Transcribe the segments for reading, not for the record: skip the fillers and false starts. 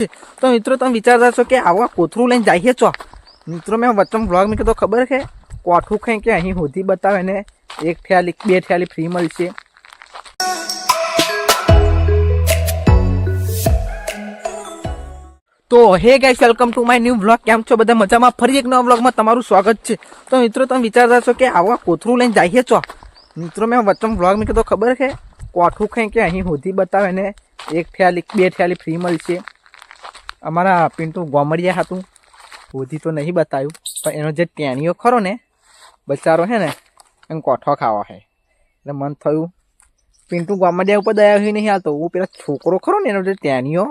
તો મિત્રો તમે વિચારતા છો કે આવા કોથરું લઈને જઈએ છો મિત્રો મેં વચ્ચે બ્લોગ મેં કીધું ખબર છે કોઠું ખાઈ કે અહીં હોધી બતાવે ને એક થેલી બે થેલી ફ્રી મળશે। તો હે guys welcome to my new vlog. કેમ છો બધા મજામાં? ફરી એક નવા વ્લોગમાં તમારું સ્વાગત છે। તો મિત્રો તમે વિચારતા છો કે આવા કોથરું લઈને જઈએ છો મિત્રો મેં વચ્ચે બ્લોગ મેં કીધું ખબર છે કોઠું ખાઈ કે અહીં હોધી બતાવે ને એક થેલી બે થેલી ફ્રી મળશે। અમારા પિન્ટુ ગોમડિયા હતું હોધી તો નહીં બતાવ્યું પણ એનો જે ટેણીઓ ખરો ને બચારો છે ને એમ કોઠો ખાવા છે એટલે મન થયું પિન્ટુ ગોમડિયા ઉપર દયા હોય નહીં હાલતો હું પેલા છોકરો ખરો ને એનો જે ટેણીઓ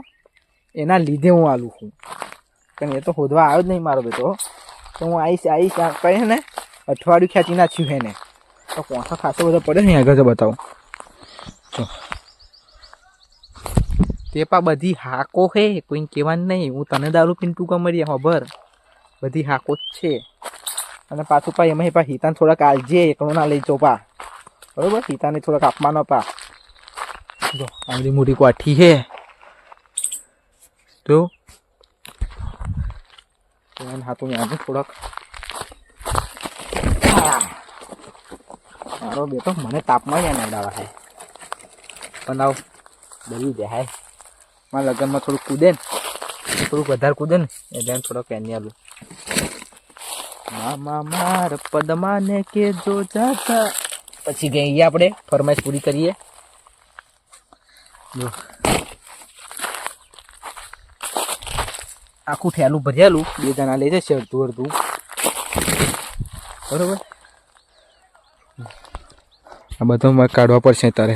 એના લીધે હું આલું છું પણ એ તો હોદવા આવ્યો જ નહીં મારો બેટો। તો હું આવીશ કહે ને અઠવાડિયું ખેંચી નાખ્યું છે ને તો કોઠો ખાસો બધો પડે ને આગળ બતાવું જો તે પા બધી હાકો છે કોઈને કહેવાનું નહીં। હું તને દારૂ પિન્ટુ ગમડિયા ખબર બધી હાકો જ છે અને પાછું પા એમાં પા હિતાને થોડાક આલજે એકડો ના લઈ જાઉં પા બરાબર હિતાને થોડાક આપવાનો પા જો આમરી મોટી કોઠી છે તો હાથું યાદ થોડાક મારો બેટો મને તાપમાં યા નડાવા છે પણ આવ ડરી જાય મારા લગ્નમાં થોડુંક કૂદે ને થોડુંક વધારે કૂદે ને એટલે થોડોક પેની આલું મામા માર પદમાને કે જો જાતા પછી ગઈએ આપણે ફરમાઈશ પૂરી કરીએ। જો આખું ઠેલું ભરેલું બે જણા લઈ જશે અડધું અડધું બરોબર। આ બધું મારે કાઢવા પડશે તારે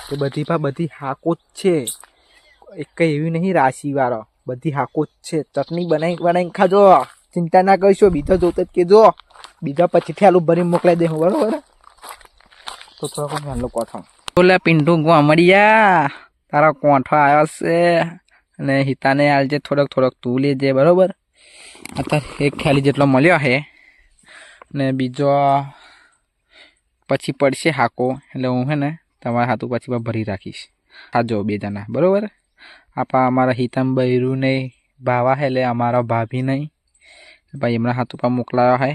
તો બધી પા બધી હાકો જ છે એક કઈ એવી નહીં રાશિ વાળો બધી હાકો જ છે। ચટણી બનાવી ખાજો ચિંતા ના કરીશો બીજા જોતે જ કેજો બીજા પછી ઠેલું ભરી મોકલાઈ દે બરોબર। તો થોડોક હેલો કોઠો બોલે પિન્ટુ ગોમડિયા તારા કોઠો આવ્યો છે અને હિતાને આલજે થોડોક તું લેજે બરોબર। અત્યારે એક ખ્યાલી જેટલો મળ્યો છે ને બીજો પછી પડશે હાકો એટલે હું છે ને તમારા હાથું પછી ભરી રાખીશ ખાજો બે જણા બરોબર। આપા અમારા હિતામ બૈરું નહીં ભાવા છે એટલે અમારા ભાભી નહીં ભાઈ એમના હાથું પા મોકલાયો છે।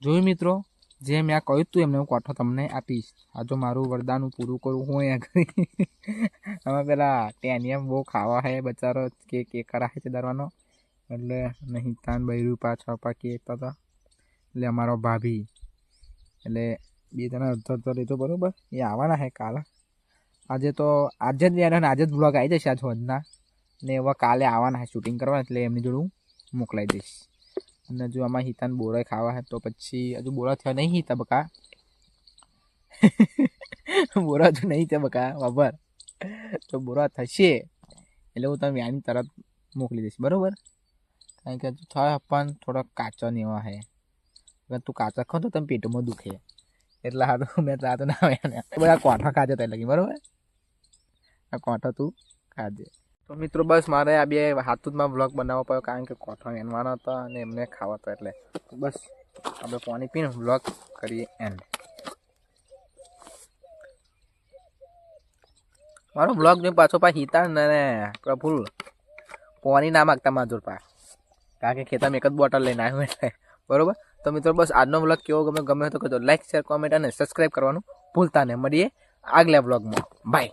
જોયું મિત્રો જે મેં આ કહ્યું તું એમને હું કોઠો તમને આપીશ। આ જો મારું વરદાન પૂરું કરું હું અહીંયા અમે પેલા ટેનિયમ બહુ ખાવા છે બચારો કે કરાવે છે દરવાનો એટલે નહીં તાન બૈરું પાછા પા કહેતા હતા એટલે અમારો ભાભી એટલે બે જણા અડધો લીધો બરાબર। એ આવવાના છે કાલે આજે તો આજે જ આજે જ બ્લોગ આવી જશે આજ હોજના ને એવા કાલે આવવાના છે શૂટિંગ કરવા એટલે એમની જોડે હું મોકલાવી દઈશ। અને જો આમાં હિતાને બોરા ખાવા છે તો પછી હજુ બોરા થયા નહીં હિતા બકા બોરા હજુ નહીં થયા બકા બરાબર તો બોરા થશે એટલે હું તમે આની તરત મોકલી દઈશ બરાબર। કારણ કે થાય પણ થોડોક કાચો ને એવા છે અગર તું કાચા ખાવ તો તમે પેટમાં દુખે એટલે હા તો મેં રાતો ના આવે બધા કોઠો ખાજે ત્યાં લગી બરાબર। આ કોઠો તું ખાજે તો મિત્રો બસ મારે આ બે હાથમાં વ્લોગ બનાવવો પડ્યો કારણ કે કોઠો એનવાનો હતો અને એમને ખાવા હતો એટલે બસ આપણે પાણી પીને વ્લોગ કરીએ એન્ડ। મારો વ્લોગ જોઈને પાછો પા હિતા ને પ્રફુલ પાણી ના માગતા માજોર પા કારણ કે ખેતરમાં એક જ બોટલ લઈને આવ્યો એટલે બરોબર। તો મિત્રો બસ આજનો વ્લોગ કેવો ગમે તો કહેજો લાઈક શેર કોમેન્ટ અને સબસ્ક્રાઈબ કરવાનું ભૂલતા નહીં। મળીએ આગલા વ્લોગમાં બાય।